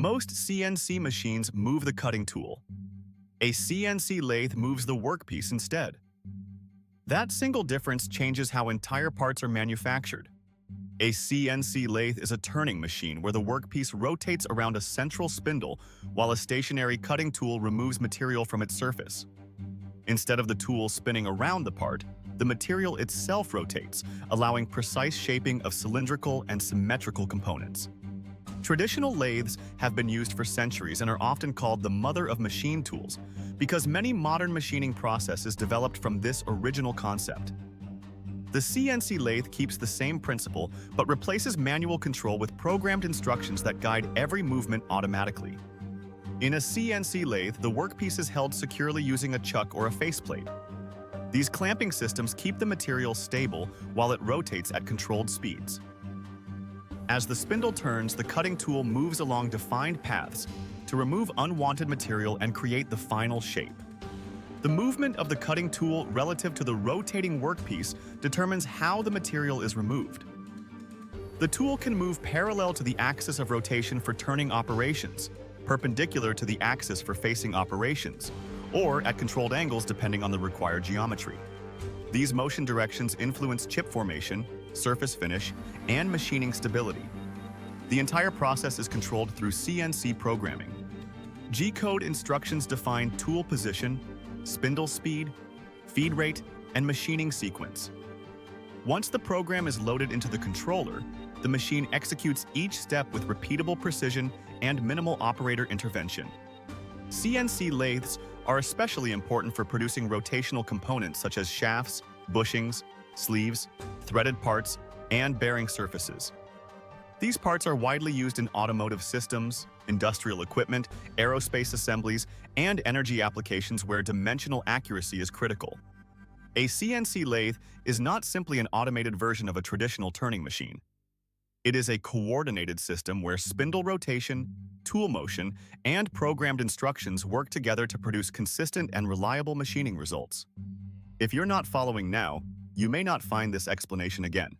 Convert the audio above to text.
Most CNC machines move the cutting tool. A CNC lathe moves the workpiece instead. That single difference changes how entire parts are manufactured. A CNC lathe is a turning machine where the workpiece rotates around a central spindle while a stationary cutting tool removes material from its surface. Instead of the tool spinning around the part, the material itself rotates, allowing precise shaping of cylindrical and symmetrical components. Traditional lathes have been used for centuries and are often called the mother of machine tools because many modern machining processes developed from this original concept. The CNC lathe keeps the same principle but replaces manual control with programmed instructions that guide every movement automatically. In a CNC lathe, the workpiece is held securely using a chuck or a faceplate. These clamping systems keep the material stable while it rotates at controlled speeds. As the spindle turns, the cutting tool moves along defined paths to remove unwanted material and create the final shape. The movement of the cutting tool relative to the rotating workpiece determines how the material is removed. The tool can move parallel to the axis of rotation for turning operations, perpendicular to the axis for facing operations, or at controlled angles depending on the required geometry. These motion directions influence chip formation, surface finish, and machining stability. The entire process is controlled through CNC programming. G-code instructions define tool position, spindle speed, feed rate, and machining sequence. Once the program is loaded into the controller, the machine executes each step with repeatable precision and minimal operator intervention. CNC lathes are especially important for producing rotational components such as shafts, bushings, sleeves, threaded parts, and bearing surfaces. These parts are widely used in automotive systems, industrial equipment, aerospace assemblies, and energy applications where dimensional accuracy is critical. A CNC lathe is not simply an automated version of a traditional turning machine. It is a coordinated system where spindle rotation, tool motion, and programmed instructions work together to produce consistent and reliable machining results. If you're not following now, you may not find this explanation again.